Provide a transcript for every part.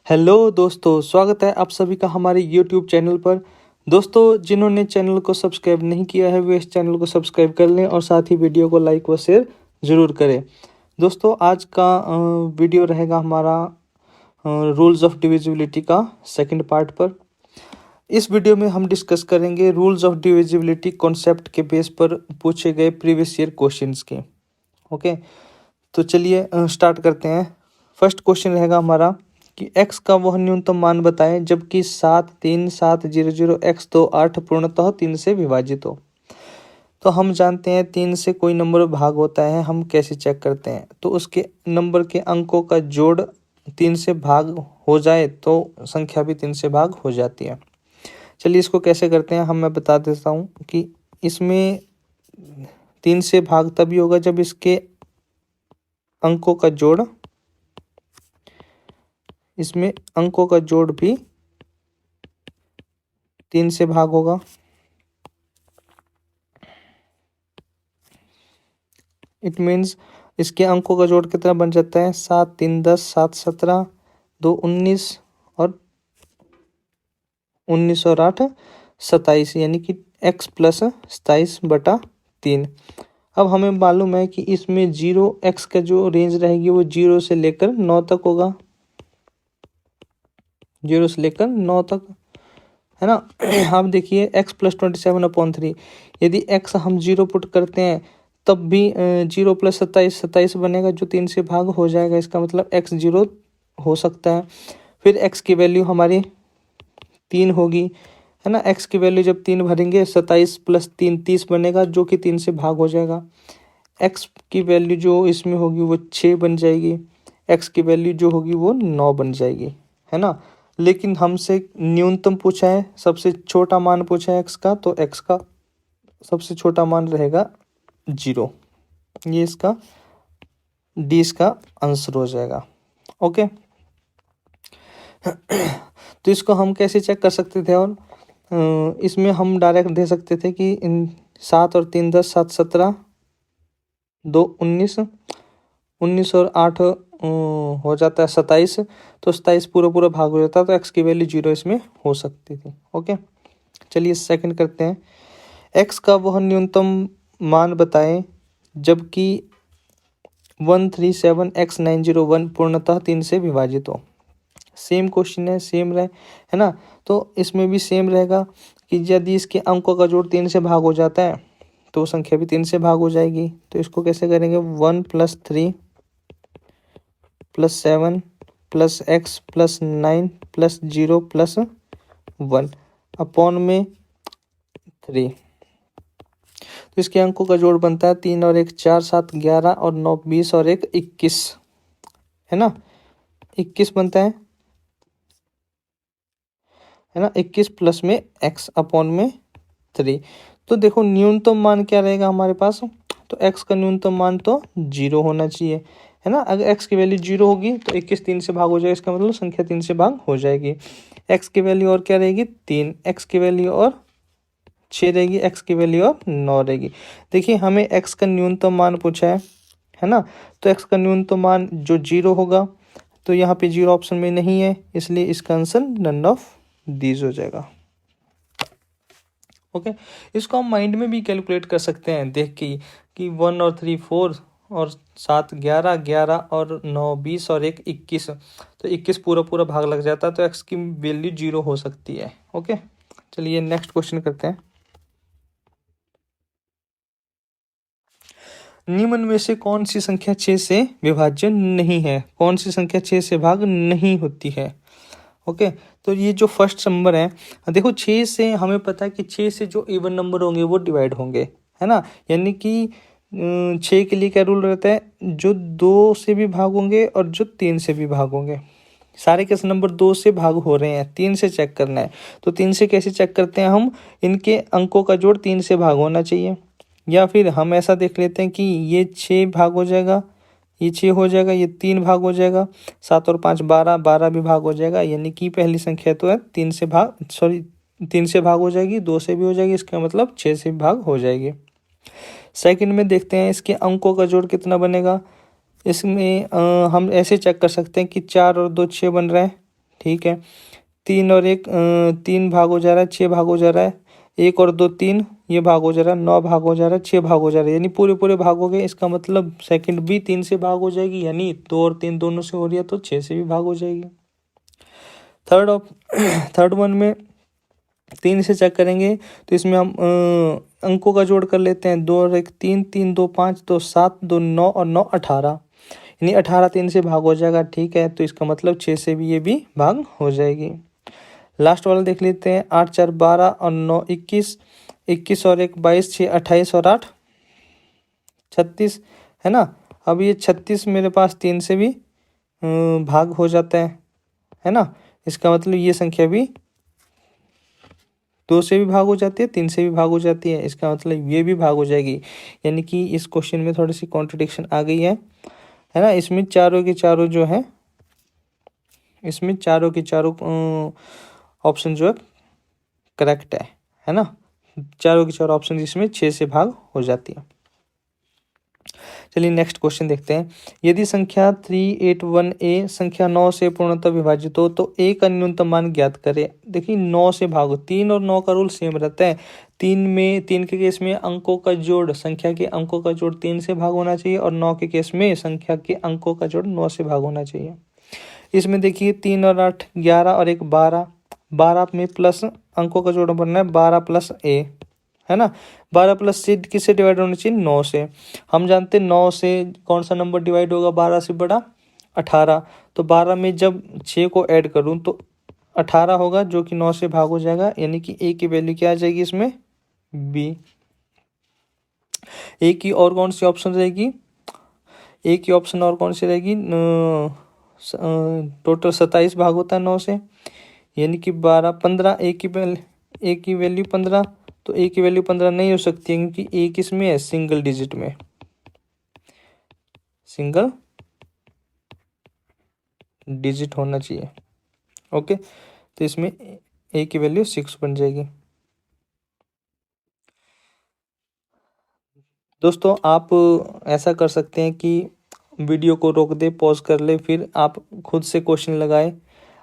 Hello दोस्तों, स्वागत है आप सभी का हमारे यूट्यूब चैनल पर। दोस्तों, जिन्होंने चैनल को सब्सक्राइब नहीं किया है वे इस चैनल को सब्सक्राइब कर लें और साथ ही वीडियो को लाइक व शेयर ज़रूर करें। दोस्तों, आज का वीडियो रहेगा हमारा रूल्स ऑफ डिविजिबिलिटी का सेकंड पार्ट पर। इस वीडियो में हम डिस्कस करेंगे रूल्स ऑफ डिविजिबिलिटी कॉन्सेप्ट के बेस पर पूछे गए प्रीवियस ईयर क्वेश्चंस के। ओके, तो चलिए स्टार्ट करते हैं। फर्स्ट क्वेश्चन रहेगा हमारा कि x का वह न्यूनतम मान बताएं जबकि 73700 x तो 8 पूर्णतः 3 से विभाजित हो। तो हम जानते हैं 3 से कोई नंबर भाग होता है, हम कैसे चेक करते हैं? तो उसके नंबर के अंकों का जोड़ 3 से भाग हो जाए तो संख्या भी 3 से भाग हो जाती है। चलिए इसको कैसे करते हैं मैं बता देता हूँ कि इसमें 3 से भाग तभी होगा जब इसके अंकों का जोड़ भी 3 से भाग होगा। इट मीन्स इसके अंकों का जोड़ कितना बन जाता है? 7 3 10, 7 17, 2 19 और 19 और 8 27, यानी कि x प्लस 27/3। अब हमें मालूम है कि इसमें 0x का जो रेंज रहेगी वो 0 से लेकर 9 तक होगा। 0 से लेकर 9 तक, है ना। आप देखिए x प्लस 27/3, यदि x हम 0 पुट करते हैं तब भी 0 प्लस 27 बनेगा जो 3 से भाग हो जाएगा। इसका मतलब x 0 हो सकता है। फिर x की वैल्यू हमारी 3 होगी, है ना। x की वैल्यू जब 3 भरेंगे 27 प्लस 3 30 बनेगा जो कि 3 से भाग हो जाएगा। x की वैल्यू जो इसमें होगी वो 6 बन जाएगी। x की वैल्यू जो होगी वो 9 बन जाएगी, है ना। लेकिन हमसे न्यूनतम पूछा है, सबसे छोटा मान पूछा है x का, तो x का सबसे छोटा मान रहेगा 0। ये इसका डी इसका आंसर हो जाएगा। ओके, तो इसको हम कैसे चेक कर सकते थे? और इसमें हम डायरेक्ट दे सकते थे कि 7 और 3 10, 7 17, 2 19, 19 और 8 हो जाता है 27, तो 27 पूरा भाग हो जाता है, तो x की वैल्यू 0 इसमें हो सकती थी। ओके, चलिए सेकंड करते हैं। x का वह न्यूनतम मान बताएं जबकि 137x901 पूर्णतः 3 से विभाजित हो। सेम क्वेश्चन है, सेम है ना। तो इसमें भी सेम रहेगा कि यदि इसके अंकों का जोड़ 3 से भाग हो जाता है तो संख्या भी 3 से भाग हो जाएगी। तो इसको कैसे करेंगे? 1 + 3 + 7 + x + 9 + 0 + 1 अपॉन में 3। तो इसके अंकों का जोड़ बनता है 3 और 1 4 7 11 और 9 20 और 1 21, है ना। 21 बनता है ना। 21 प्लस में x अपॉन में 3। तो देखो न्यूनतम मान क्या रहेगा हमारे पास? तो x का न्यूनतम मान तो 0 होना चाहिए, है ना। अगर x की वैल्यू 0 होगी तो 21 3 से भाग हो जाएगा, इसका मतलब संख्या 3 से भाग हो जाएगी। x की वैल्यू और क्या रहेगी? 3, x की वैल्यू और 6 रहेगी, x की वैल्यू और 9 रहेगी। देखिए हमें x का न्यूनतम मान पूछा है ना। तो x का न्यूनतम मान जो 0 होगा, तो यहाँ पे 0 ऑप्शन में नहीं है, इसलिए इसका आंसर नन ऑफ दीज हो जाएगा। ओके, इसको हम माइंड में भी कैलकुलेट कर सकते हैं देख के कि 1 और 3 4 और 7 11 11 और 9 20 और 1 21, तो 21 पूरा भाग लग जाता है, तो x की वैल्यू 0 हो सकती है। ओके, चलिए नेक्स्ट क्वेश्चन करते हैं। निम्न में से कौन सी संख्या 6 से विभाज्य नहीं है? कौन सी संख्या 6 से भाग नहीं होती है? ओके, तो ये जो फर्स्ट नंबर है, देखो 6 से हमें पता है कि 6 से जो इवन नंबर होंगे वो डिवाइड होंगे, है ना। यानी कि 6 के लिए क्या रूल रहता है? जो 2 से भी भाग होंगे और जो 3 से भी भाग होंगे। सारे के नंबर 2 से भाग हो रहे हैं, 3 से चेक करना है। तो 3 से कैसे चेक करते हैं हम? इनके अंकों का जोड़ 3 से भाग होना चाहिए, या फिर हम ऐसा देख लेते हैं कि ये 6 भाग हो जाएगा, ये 6 हो जाएगा, ये 3 भाग हो जाएगा, 7 और 5 12, 12 भी भाग हो जाएगा। यानी कि पहली संख्या तो है 3 से भाग हो जाएगी, 2 से भी हो जाएगी, इसका मतलब 6 से भी भाग हो जाएगी। सेकंड में देखते हैं इसके अंकों का जोड़ कितना बनेगा। इसमें हम ऐसे चेक कर सकते हैं कि 4 और 2 6 बन रहा है, ठीक है। 3 और 1 3 भाग हो जा रहा है, 6 भाग हो जा रहा है, 1 और 2 3, ये भाग हो जा रहा है, 9 भाग हो जा रहा है, 6 भाग हो जा रहा है, यानी पूरे पूरे भाग हो गए। इसका मतलब सेकंड भी 3 से भाग हो जाएगी, यानी 2 और 3 दोनों से हो रही है तो 6 से भी भाग हो जाएगी। थर्ड वन में 3 से चेक करेंगे तो इसमें हम अंकों का जोड़ कर लेते हैं। 2 और 1 3, 3 2 5, 2 7, 2 9 और 9 18, यानी 18 3 से भाग हो जाएगा। ठीक है, तो इसका मतलब 6 से भी ये भी भाग हो जाएगी। लास्ट वाला देख लेते हैं। 8 4 12 और 9 21, 21 और 1 22, 6 28 और 8 36, है ना। अब ये 36 मेरे पास 3 से भी भाग हो जाता है ना। इसका मतलब ये संख्या भी 2 से भी भाग हो जाती है, 3 से भी भाग हो जाती है, इसका मतलब ये भी भाग हो जाएगी। यानी कि इस क्वेश्चन में थोड़ी सी कॉन्ट्रडिक्शन आ गई है ना। इसमें चारों के चारों जो है, इसमें चारों के चारों ऑप्शन जो है करेक्ट है ना। चारों के चारों ऑप्शन इसमें 6 से भाग हो जाती है। चलिए नेक्स्ट क्वेश्चन देखते हैं। यदि संख्या 381A संख्या 9 से पूर्णतः विभाजित हो तो a का न्यूनतम मान ज्ञात करें। देखिए 9 से भागो, 3 और 9 का रूल सेम रहता है। 3 के केस में अंकों का जोड़, संख्या के अंकों का जोड़ 3 से भाग होना चाहिए, और 9 के केस में संख्या के अंकों का जोड़ 9 से भाग होना चाहिए। इसमें देखिए 3 और 8 11 और 1 12, 12 में प्लस अंकों का जोड़ बनना है 12 प्लस a, है ना। 12 प्लस से किससे डिवाइड होना चाहिए? 9 से। हम जानते हैं 9 से कौन सा नंबर डिवाइड होगा 12 से बड़ा? 18। तो 12 में जब 6 को ऐड करूं तो 18 होगा, जो कि 9 से भाग हो जाएगा, यानी कि a की वैल्यू क्या आ जाएगी इसमें? b। a की और कौन सी ऑप्शन रहेगी? a की ऑप्शन और कौन सी रहेगी? टोटल 27 भाग होता है 9 से, यानी कि 12 15, a की वैल्यू 15। तो a की वैल्यू 15 नहीं हो सकती है, क्योंकि a किस में है? सिंगल डिजिट में, सिंगल डिजिट होना चाहिए। ओके, तो इसमें a की वैल्यू 6 बन जाएगी। दोस्तों आप ऐसा कर सकते हैं कि वीडियो को रोक दे, पॉज कर ले, फिर आप खुद से क्वेश्चन लगाएं।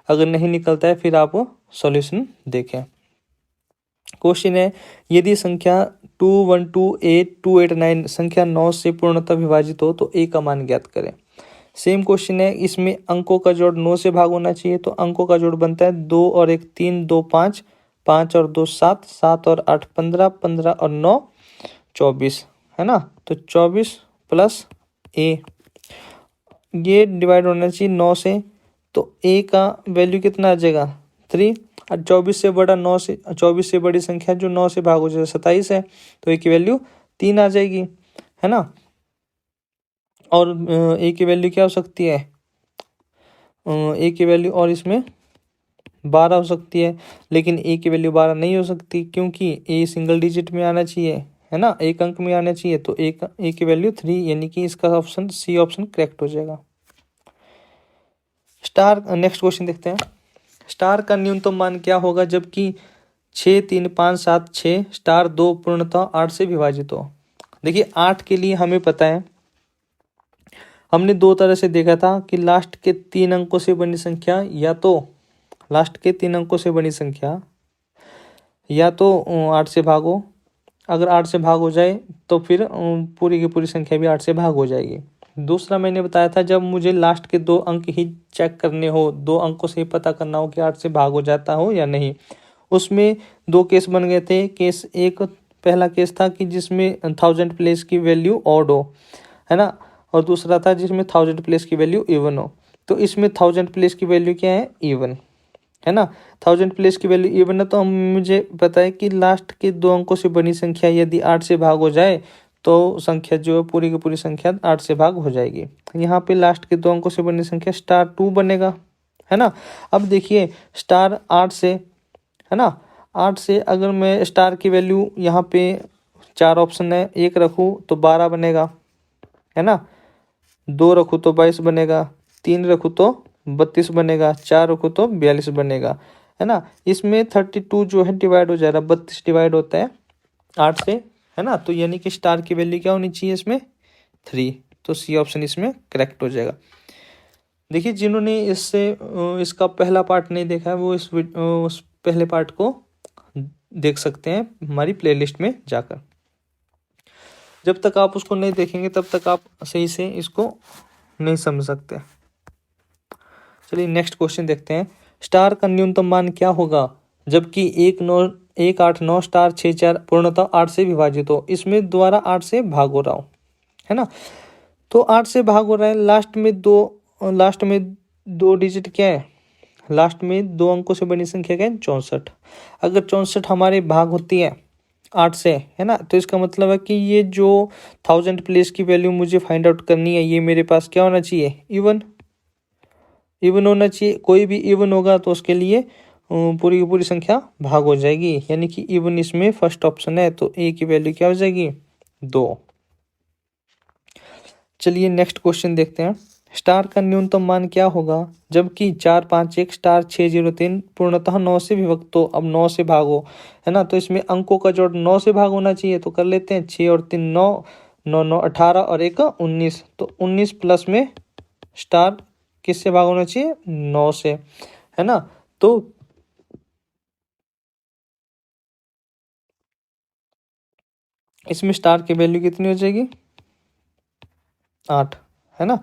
अगर नहीं निकलता है फिर आप सॉल्यूशन देखें। क्वेश्चन है, यदि संख्या 2128 संख्या 9 से पूर्णतः विभाजित हो तो a का मान ज्ञात करें। सेम क्वेश्चन है, इसमें अंकों का जोड़ 9 से भाग होना चाहिए, तो अंकों का जोड़ बनता है 2 और 1 3, 2 5, 5 और 2 7, 7 और 8 15, 15 और 9 24, है ना। तो 24 प्लस a, ये डिवाइड होना चाहिए 9 से, तो a का वैल्यू कितना आ जाएगा? 3। और 24 से बड़ा 9 से, 24 से बड़ी संख्या जो 9 से भाग हो जाए 27 है, तो a की वैल्यू 3 आ जाएगी, है ना। और a की वैल्यू क्या हो सकती है? a की वैल्यू और इसमें 12 हो सकती है, लेकिन a की वैल्यू 12 नहीं हो सकती, क्योंकि a सिंगल डिजिट में आना चाहिए, है ना, एक अंक में आना चाहिए। तो a की वैल्यू 3, यानी कि इसका ऑप्शन सी ऑप्शन करेक्ट हो जाएगा। स्टार, नेक्स्ट क्वेश्चन देखते हैं। स्टार का न्यूनतम मान क्या होगा जबकि 6 3 5 7 6 स्टार 2 पूर्णतः 8 से विभाजित हो? देखिए 8 के लिए हमें पता है, हमने दो तरह से देखा था कि लास्ट के 3 अंकों से बनी संख्या, या तो लास्ट के 3 अंकों से बनी संख्या या तो 8 से भागो, अगर 8 से भाग हो जाए तो फिर पूरी की पूरी संख्या भी 8 से भाग हो जाएगी। दूसरा मैंने बताया था, जब मुझे लास्ट के 2 अंक ही चेक करने हो, 2 अंकों से ही पता करना हो कि 8 से भाग हो जाता हो या नहीं, उसमें 2 केस बन गए थे। केस एक, पहला केस था कि जिसमें 1000 प्लेस की वैल्यू ऑड हो, है ना, और दूसरा था जिसमें 1000 प्लेस की वैल्यू इवन हो। तो इसमें 1000 प्लेस की वैल्यू क्या है? इवन, है ना। 1000 प्लेस की वैल्यू इवन है, तो मुझे पता है कि लास्ट के 2 अंकों से बनी संख्या यदि 8 से भाग हो जाए तो संख्या जो है पूरी की पूरी संख्या 8 से भाग हो जाएगी। यहाँ पे लास्ट के 2 अंकों से बनी संख्या स्टार 2 बनेगा, है ना। अब देखिए स्टार 8 से, है ना, 8 से अगर मैं स्टार की वैल्यू यहाँ पे 4 ऑप्शन है, 1 रखूँ तो 12 बनेगा, है ना, 2 रखूँ तो 22 बनेगा, 3 रखूँ तो 32 बनेगा, 4 रखूँ तो 42 बनेगा, है ना। इसमें 32 जो है डिवाइड हो जाएगा, 32 डिवाइड होता है 8 से, है ना। तो यानी कि स्टार की वैल्यू क्या होनी चाहिए इसमें? 3। तो सी ऑप्शन इसमें करेक्ट हो जाएगा। देखिए जिन्होंने इसका पहला पार्ट नहीं देखा है वो उस पहले पार्ट को देख सकते हैं हमारी प्लेलिस्ट में जाकर। जब तक आप उसको नहीं देखेंगे तब तक आप सही से इसको नहीं समझ सकते। चलिए नेक्स्ट क्वेश्चन देखते हैं। स्टार का न्यूनतम मान क्या होगा जबकि 1 8 9 स्टार 6 4 पूर्णतः 8 से विभाजित हो। इसमें द्वारा 8 से भाग हो रहा हो, है ना। तो 8 से भाग हो रहा है, लास्ट में दो डिजिट क्या है, लास्ट में 2 अंकों से बनी संख्या क्या है, 64। अगर 64 हमारे भाग होती है 8 से, है ना, तो इसका मतलब है कि ये जो 1000 प्लेस की वैल्यू मुझे फाइंड आउट करनी है ये मेरे पास क्या होना चाहिए, इवन होना चाहिए। कोई भी इवन होगा तो उसके लिए पूरी की पूरी संख्या भाग हो जाएगी, यानी कि इवन इसमें फर्स्ट ऑप्शन है, तो ए की वैल्यू क्या हो जाएगी, 2। चलिए नेक्स्ट क्वेश्चन देखते हैं। स्टार का न्यूनतम मान क्या होगा जबकि 4 5 1 स्टार 6 0 3 पूर्णतः 9 से विभक्त हो। अब 9 से भागो, है ना, तो इसमें अंकों का जोड़ 9 से भाग होना चाहिए, तो कर लेते हैं। 6 और 3 9, 9 9 18 और 1 19, तो 19 प्लस में स्टार किससे भाग होना चाहिए, 9 से, है ना। तो इसमें स्टार की वैल्यू कितनी हो जाएगी, 8, है ना।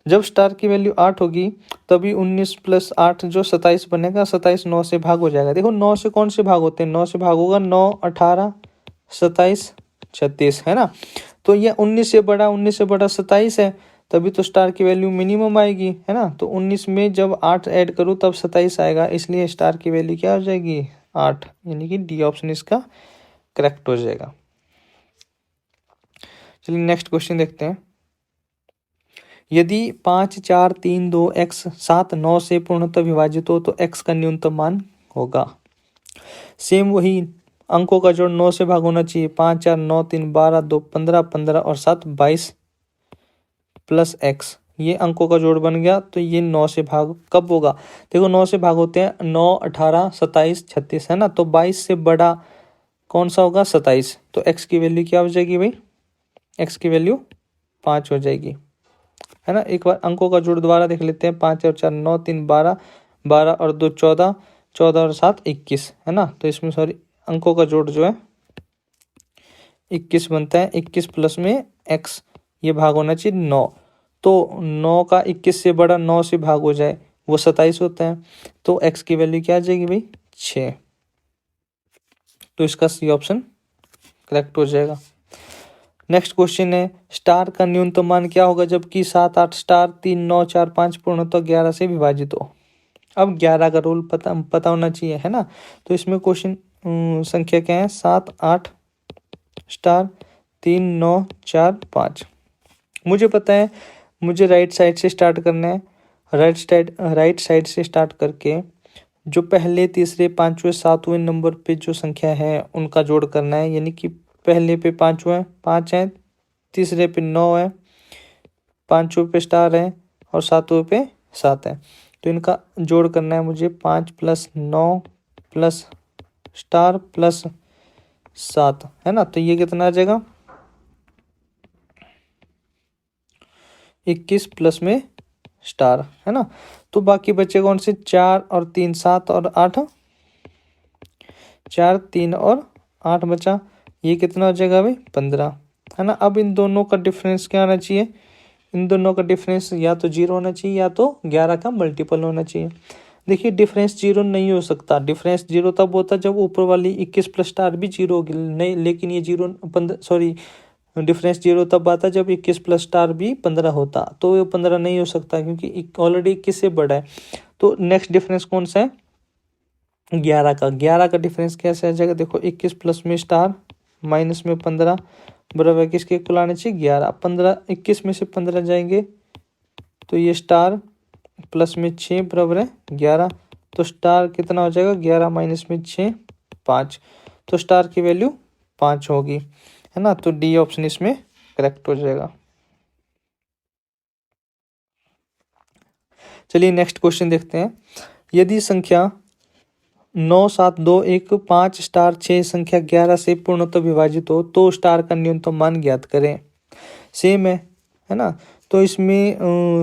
जब स्टार की वैल्यू 8 होगी तभी 19 + 8 जो 27 बनेगा। 27 9 से भाग हो जाएगा। देखो 9 से कौन से भाग होते हैं, 9 से भाग होगा 9 18 27 36, है ना। तो ये 19 से बड़ा 27 है, तभी तो स्टार की वैल्यू मिनिमम आएगी, है ना। तो 19 में जब 8 ऐड करूँ तब 27 आएगा, इसलिए स्टार की वैल्यू क्या हो जाएगी, 8, यानी कि डी ऑप्शन इसका करेक्ट हो जाएगा। चलिए नेक्स्ट क्वेश्चन देखते हैं। यदि 5 4 3 2 x 7 9 से पूर्णतः विभाजित हो तो x का न्यूनतम मान होगा। सेम वही अंकों का जोड़ 9 से भाग होना चाहिए। 5 4 9 3 12 2 15 15 और 7 22 प्लस x, ये अंकों का जोड़ बन गया। तो ये 9 से भाग कब होगा, देखो 9 से भाग होते हैं 9 18 27 36, है ना। तो 22 से बड़ा कौन सा होगा, 27। तो x की वैल्यू क्या हो जाएगी भाई, x की वैल्यू 5 हो जाएगी, है ना। एक बार अंकों का जोड़ दोबारा देख लेते हैं। 5 और 4 9 3 12 12 और 2 14 14 और 7 21, है ना। तो इसमें सॉरी अंकों का जोड़ जो है 21 बनता है। 21 प्लस में x, ये भाग होना चाहिए 9। तो 9 का 21 से बड़ा 9 से भाग हो जाए वो 27 होता है। तो x की वैल्यू क्या आ जाएगी भाई, 6। तो इसका सी ऑप्शन करेक्ट हो जाएगा। नेक्स्ट क्वेश्चन है। स्टार का न्यूनतम मान क्या होगा जबकि 7 8 स्टार 3 9 4 5 पूर्णतः 11 से विभाजित हो। अब 11 का रूल पता होना चाहिए, है ना। तो इसमें क्वेश्चन संख्या क्या है, 7 8 स्टार 3 9 4 5। मुझे पता है मुझे राइट साइड से स्टार्ट करना है। राइट साइड से स्टार्ट करके जो पहले तीसरे पांचवें सातवें नंबर पे जो संख्या है उनका जोड़ करना है। यानी कि पहले पे 5 है, तीसरे पे 9 है, पांचवें पे स्टार है और सातवें पे 7 है। तो इनका जोड़ करना है मुझे। 5 + 9 + स्टार + 7, है ना। तो ये कितना आ जाएगा, 21 प्लस में स्टार, है ना। तो बाकी बचे कौन से, 4 और 3 7 और 8, 4 3 और 8 बचा। ये कितना हो जाएगा भाई, 15, है ना। अब इन दोनों का डिफरेंस क्या होना चाहिए, इन दोनों का डिफरेंस या तो 0 होना चाहिए या तो 11 का मल्टीपल होना चाहिए। देखिए डिफरेंस 0 नहीं हो सकता। डिफरेंस 0 तब होता जब ऊपर वाली 21 प्लस स्टार भी 0 होगी, नहीं। लेकिन ये 0 15 सॉरी डिफरेंस 0 तब आता जब 21 प्लस स्टार भी 15 होता। तो ये 15 नहीं हो सकता क्योंकि ऑलरेडी 21 से बड़ा है। तो नेक्स्ट डिफरेंस कौन सा है, 11 का डिफरेंस कैसे आ जाएगा, देखो 21 प्लस में स्टार माइनस में 15 बराबर किसके इक्वल आने चाहिए, 11। 15 21 में से 15 जाएंगे तो ये स्टार प्लस में 6 बराबर है 11। तो स्टार कितना हो जाएगा, 11 माइनस में 6 5। तो स्टार की वैल्यू 5 होगी, है ना। तो डी ऑप्शन इसमें करेक्ट हो जाएगा। चलिए नेक्स्ट क्वेश्चन देखते हैं। यदि संख्या 9 7 2 1 5 स्टार 6 संख्या 11 से पूर्णतः विभाजित हो तो स्टार का न्यूनतम मान ज्ञात करें। सेम है ना। तो इसमें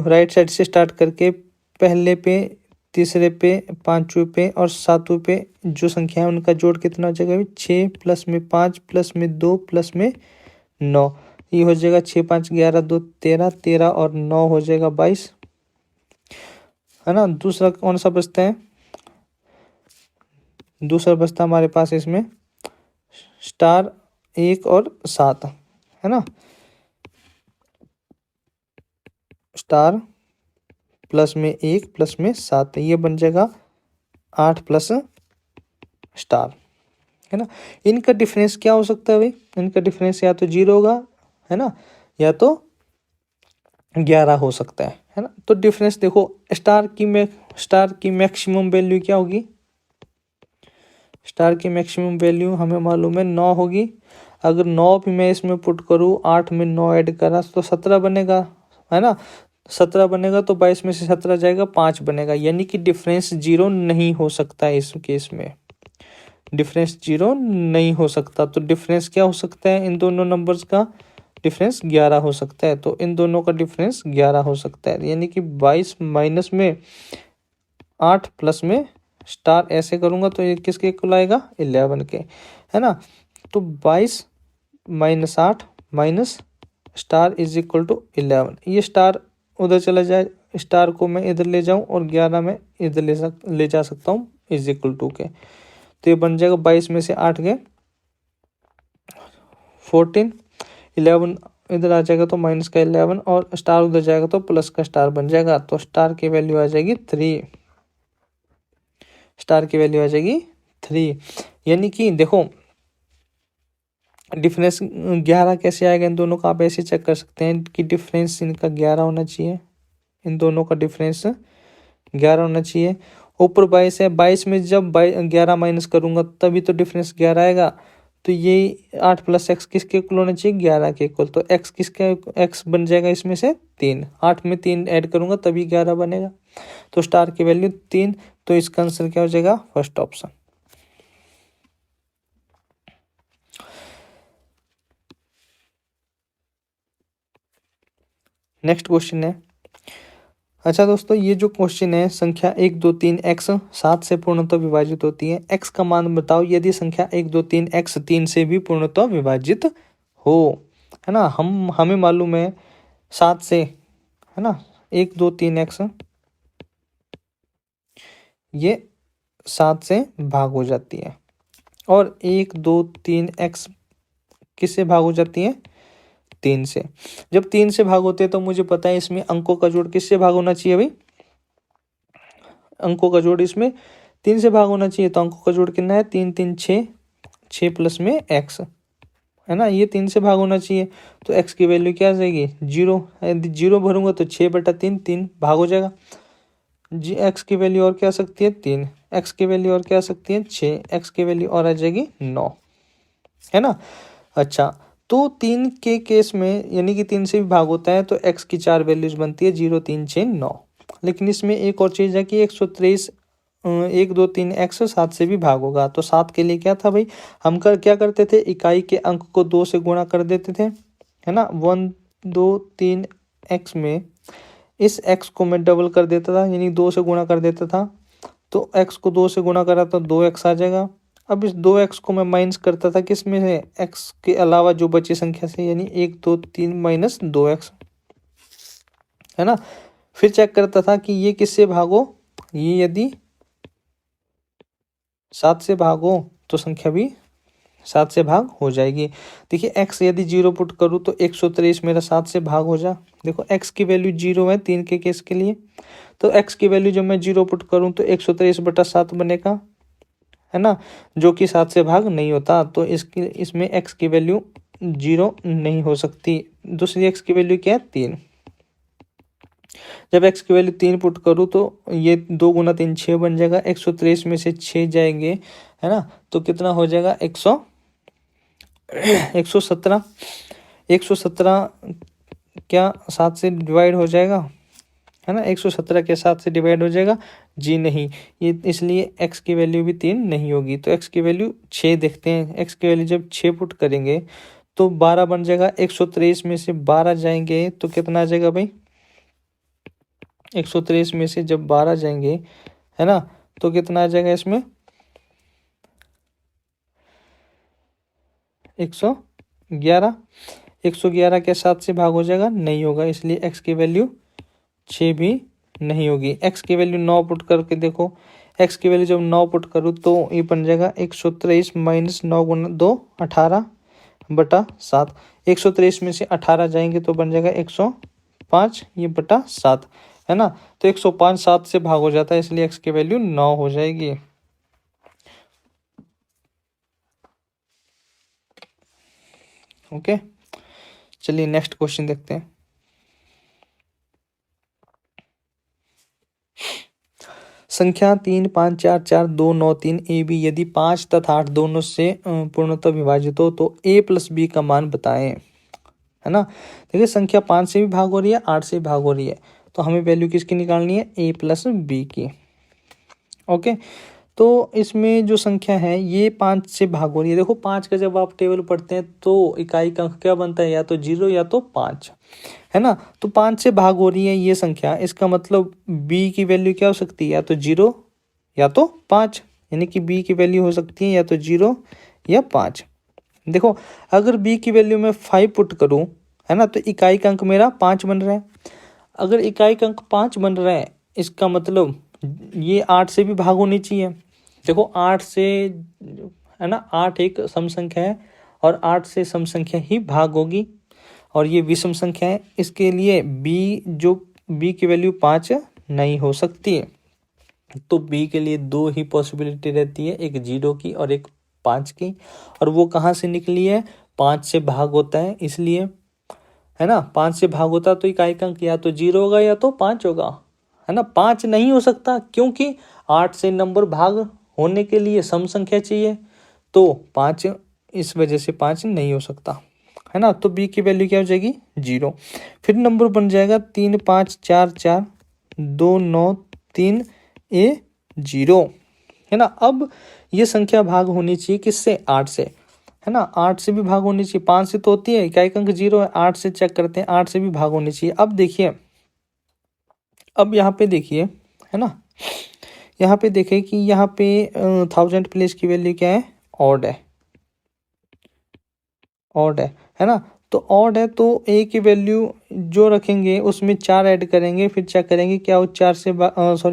राइट साइड से स्टार्ट करके पहले पे, तीसरे पे, पांचवें पे और सातवें पे जो संख्या है उनका जोड़ कितना हो जाएगा? 6 प्लस में 5 प्लस में 2 प्लस में 9, ये हो जाएगा 6 5 11 2 13, 13 और 9 हो जाएगा 22, है ना। दूसरा कौन सा बचता है? दूसरा बचता हमारे पास इसमें स्टार 1 और 7, है ना। स्टार प्लस में 1 प्लस में 7, ये बन जाएगा 8 प्लस स्टार, है ना। इनका डिफरेंस क्या हो सकता है भाई? इनका डिफरेंस या तो 0 होगा, है ना, या तो 11 हो सकता है ना। तो डिफरेंस देखो, स्टार की मैक्सिमम वैल्यू क्या होगी? स्टार की मैक्सिमम वैल्यू हमें मालूम है 9 होगी। अगर 9 भी मैं इसमें पुट करूँ, 8 में 9 ऐड करा तो 17 बनेगा, है ना। 17 बनेगा तो 22 में से 17 जाएगा, 5 बनेगा, यानी कि डिफरेंस 0 नहीं हो सकता है। इस केस में डिफरेंस 0 नहीं हो सकता। तो डिफरेंस क्या हो सकता है? इन दोनों नंबर्स का डिफरेंस 11 हो सकता है। तो इन दोनों का डिफरेंस 11 हो सकता है, यानी कि 22 माइनस में 8 प्लस में स्टार ऐसे करूंगा तो ये किसके इक्वल आएगा? 11 के, है ना। तो 22 minus 8 minus star is equal to 11। ये स्टार उधर चला जाए, स्टार को मैं इधर ले जाऊं और 11 में इधर ले जा सकता हूँ इज इक्वल टू के। तो ये बन जाएगा 22 में से 8 गए 14, 11 इधर आ जाएगा तो माइनस का 11 और स्टार उधर जाएगा तो प्लस का स्टार बन जाएगा। तो स्टार की वैल्यू आ जाएगी 3, स्टार की वैल्यू आ जाएगी 3। यानी कि देखो डिफरेंस 11 कैसे आएगा इन दोनों का? आप ऐसे चेक कर सकते हैं कि डिफरेंस इनका 11 होना चाहिए, इन दोनों का डिफरेंस 11 होना चाहिए। ऊपर 22 है, 22 में जब 11 माइनस करूंगा तभी तो डिफरेंस 11 आएगा। तो ये 8 प्लस एक्स किसके इक्वल होना चाहिए? 11 के इक्वल। तो एक्स किसका एक्स बन जाएगा इसमें से? 3। 8 में 3 ऐड करूंगा तभी 11 बनेगा। तो स्टार की वैल्यू 3। तो इसका आंसर क्या हो जाएगा? First option. नेक्स्ट क्वेश्चन है, अच्छा दोस्तों, ये जो क्वेश्चन है, संख्या 1 2 3 एक्स 7 से पूर्णतः विभाजित होती है, एक्स का मान बताओ यदि संख्या 1 2 3 एक्स 3 से भी पूर्णतः विभाजित हो, है ना। हमें मालूम है 7 से, है ना, 1 2 3 एक्स ये 7 से भाग हो जाती है और 1 2 3 एक्स किससे भाग हो जाती है? 3 से। जब 3 से भाग होते हैं तो मुझे पता है इसमें अंकों का जोड़ किससे भाग होना चाहिए भाई? अंकों का जोड़ इसमें 3 से भाग होना चाहिए। तो अंकों का जोड़ कितना है? 3 3 6, 6 प्लस में एक्स, है ना, ये 3 से भाग होना चाहिए। तो एक्स की वैल्यू क्या आ जाएगी? 0। यदि 0 भरूंगा तो 6/3, 3 भाग हो जाएगा। जी एक्स की वैल्यू और क्या आ सकती है? 3। एक्स की वैल्यू और क्या आ सकती है? 6। एक्स की वैल्यू और आ जाएगी 9, है ना। अच्छा, तो 3 के केस में यानी कि 3 से भी भाग होता है तो एक्स की 4 वैल्यूज बनती है, 0 3 6 9। लेकिन इसमें एक और चीज़ है कि 123 1 2 3 एक्स 7 से भी भाग होगा। तो 7 के लिए क्या था भाई? हम क्या करते थे? इकाई के अंक को 2 से गुणा कर देते थे, है ना। 1 2 3 एक्स में इस एक्स को मैं डबल कर देता था, यानी 2 से गुणा कर देता था। तो एक्स को 2 से गुणा करा तो 2x आ जाएगा। अब इस 2x को मैं माइनस करता था किस में से? x के अलावा जो बची संख्या से, यानी 1 2 3 माइनस 2x, है ना। फिर चेक करता था कि ये किससे भागो, ये यदि 7 से भागो तो संख्या भी 7 से भाग हो जाएगी। देखिए x यदि 0 पुट करूँ तो 123 मेरा 7 से भाग हो जा। देखो x की वैल्यू 0 है 3 के केस के लिए। तो x की वैल्यू जब मैं 0 पुट करूँ तो 123/7 बनेगा, है ना, जो कि 7 से भाग नहीं होता। तो इसमें x की वैल्यू 0 नहीं हो सकती। दूसरी x की वैल्यू क्या है? 3। जब x की वैल्यू 3 पुट करूँ तो ये 2 गुना 3 6 बन जाएगा। 123 में से 6 जाएंगे, है ना, तो कितना हो जाएगा? 117। 117 क्या 7 से डिवाइड हो जाएगा, है ना। 117 के 7 से डिवाइड हो जाएगा? जी नहीं, ये इसलिए x की वैल्यू भी 3 नहीं होगी। तो x की वैल्यू 6 देखते हैं। x की वैल्यू जब 6 पुट करेंगे तो 12 बन जाएगा। 123 में से 12 जाएंगे तो कितना आ जाएगा भाई? 123 में से जब 12 जाएंगे, है ना, तो कितना आ जाएगा इसमें? 111। 111 के 7 से भाग हो जाएगा? नहीं होगा, इसलिए x की वैल्यू 6 भी नहीं होगी। x की वैल्यू 9 पुट करके देखो, x की वैल्यू जब 9 पुट करूँ तो ये बन जाएगा 123 माइनस 9 गुना 2, 18 बटा 7। 123 में से 18 जाएंगे तो बन जाएगा 105 ये बटा 7, है ना। तो 105 7 से भाग हो जाता है, इसलिए x की वैल्यू 9 हो जाएगी। ओके, चलिए नेक्स्ट क्वेश्चन देखते हैं। संख्या 3 5 4 4 2 9 3 ए बी यदि 5 तथा 8 दोनों से पूर्णतः विभाजित हो तो a प्लस बी का मान बताएं, है ना। देखिए संख्या 5 से भी भाग हो रही है, 8 से भी भाग हो रही है, तो हमें वैल्यू किसकी निकालनी है? a प्लस बी की। ओके, तो इसमें जो संख्या है ये 5 से भाग हो रही है। देखो 5 का जब आप टेबल पढ़ते हैं तो इकाई का अंक क्या बनता है? या तो 0 या तो 5, है ना। तो 5 से भाग हो रही है ये संख्या, इसका मतलब b की वैल्यू क्या हो सकती है? या तो 0 या तो 5, यानी कि b की वैल्यू हो सकती है या तो 0 या 5। देखो अगर b की वैल्यू मैं 5 पुट करूं, है ना, तो इकाई का अंक मेरा 5 बन रहा है। अगर इकाई का अंक 5 बन रहा है, इसका मतलब ये 8 से भी भाग होनी चाहिए। देखो 8 से, है ना, 8 एक सम संख्या है और 8 से सम संख्या ही भाग होगी, और ये विषम संख्या है, इसके लिए b की वैल्यू 5 नहीं हो सकती है। तो b के लिए दो ही पॉसिबिलिटी रहती है, एक 0 की और एक 5 की, और वो कहाँ से निकली है? 5 से भाग होता है, इसलिए, है ना। 5 से भाग होता तो इकाई का अंक या तो 0 होगा या तो 5 होगा, है ना। 5 नहीं हो सकता क्योंकि 8 से नंबर भाग होने के लिए सम संख्या चाहिए, तो 5, इस वजह से 5 नहीं हो सकता, है ना। तो b की वैल्यू क्या हो जाएगी? 0। फिर नंबर बन जाएगा 3 5 4 4 2 9 3 a 0, है ना। अब ये संख्या भाग होनी चाहिए किससे? 8 से, है ना। 8 से भी भाग होनी चाहिए, 5 से तो होती है, इकाई का अंक 0 है, 8 से चेक करते हैं, 8 से भी भाग होनी चाहिए। अब देखिए, अब यहाँ पे देखिए, है ना, यहाँ पे देखें कि यहाँ पे 1000 प्लेस की वैल्यू क्या है? ऑड है, ऑड है ना। तो ऑड है तो a की वैल्यू जो रखेंगे उसमें 4 ऐड करेंगे, फिर चेक करेंगे क्या वो 4 से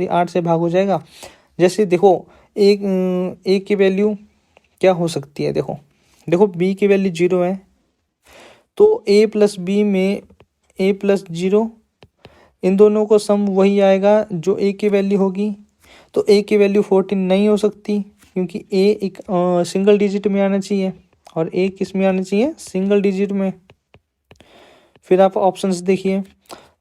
8 से भाग हो जाएगा। जैसे देखो एक a की वैल्यू क्या हो सकती है? देखो देखो b की वैल्यू 0 है, तो a प्लस बी में a प्लस 0, इन दोनों को सम वही आएगा जो a की वैल्यू होगी। तो a की वैल्यू 14 नहीं हो सकती क्योंकि a एक सिंगल डिजिट में आना चाहिए, और a किस में आना चाहिए? सिंगल डिजिट में। फिर आप ऑप्शंस देखिए,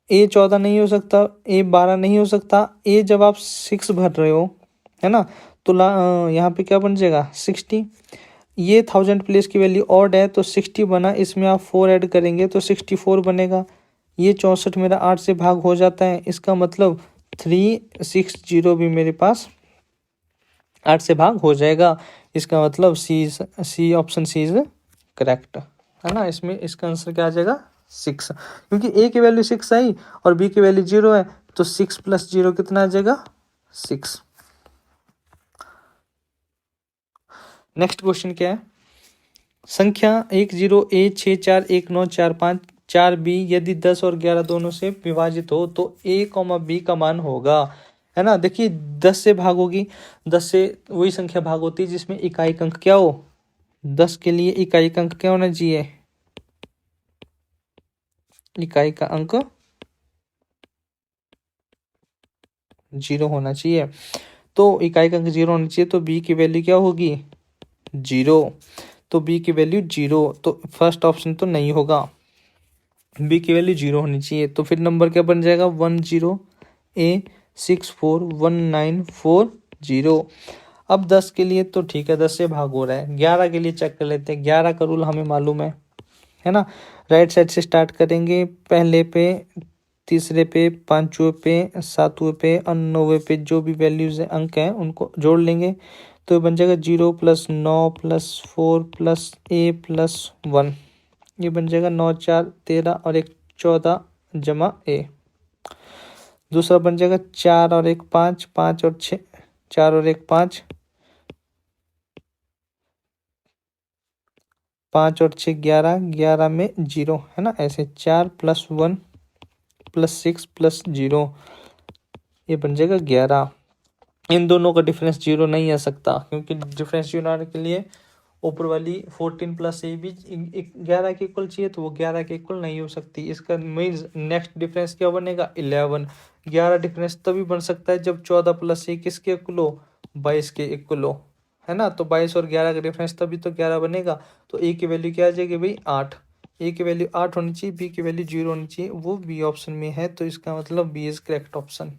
a 14 नहीं हो सकता, a 12 नहीं हो सकता, a जब आप 6 भर रहे हो, है ना, तो यहाँ पे क्या बन जाएगा? 60। ये 1000 प्लेस की वैल्यू ऑड है तो 60 बना, इसमें आप 4 ऐड करेंगे तो 64 बनेगा। ये 64 मेरा 8 से भाग हो जाता है, इसका मतलब 360 भी मेरे पास 8 से भाग हो जाएगा। इसका मतलब C option C is correct, है ना। इसमें इसका आंसर क्या आ जाएगा? 6, क्योंकि a की वैल्यू 6 आई और b की वैल्यू 0 है, तो 6 + 0 कितना आ जाएगा? 6। नेक्स्ट क्वेश्चन क्या है? संख्या 10a641945 4b यदि 10 और 11 दोनों से विभाजित हो तो a, b का मान होगा, है ना। देखिए 10 से भाग होगी, 10 से वही संख्या भाग होती है जिसमें इकाई का अंक क्या हो? 10 के लिए इकाई का अंक क्या होना चाहिए? इकाई का अंक 0 होना चाहिए, तो इकाई का अंक 0 होना चाहिए, तो b की वैल्यू क्या होगी? 0। तो b की वैल्यू 0, तो फर्स्ट ऑप्शन तो नहीं होगा, b की वैल्यू 0 होनी चाहिए। तो फिर नंबर क्या बन जाएगा? 10a641940। अब 10 के लिए तो ठीक है, 10 से भाग हो रहा है। 11 के लिए चेक कर लेते हैं, 11 का रूल हमें मालूम है ना। राइट साइड से स्टार्ट करेंगे, पहले पे, तीसरे पे, पांचवें पे, सातवें पे और 9वें पे जो भी वैल्यूज अंक हैं उनको जोड़ लेंगे, तो बन जाएगा 0 + 9 + 4 + a + 1, ये बन जाएगा 9 4 13 और 1 14 जमा ए। दूसरा बन जाएगा 4 और 1 5, 5 और 6, 4 और 1 5, 5 और 6 11, 11 में 0 है ना, ऐसे 4 + 1 + 6 + 0, ये बन जाएगा 11। इन दोनों का डिफरेंस 0 नहीं आ सकता, क्योंकि डिफरेंस 0 आने के लिए ऊपर वाली 14 + ए भी 11 के इक्वल चाहिए, तो वो 11 के इक्वल नहीं हो सकती। इसका मीन्स नेक्स्ट डिफरेंस क्या बनेगा, 11। 11 डिफरेंस तभी बन सकता है जब 14 + ए किसके इक्वल हो, 22 के इक्वल हो, है ना। तो 22 और 11 का डिफरेंस तभी तो 11 बनेगा। तो ए की वैल्यू क्या आ जाएगी भाई, 8। ए की वैल्यू 8 होनी चाहिए, बी की वैल्यू 0 होनी चाहिए, वो बी ऑप्शन में है। तो इसका मतलब बी इज करेक्ट ऑप्शन।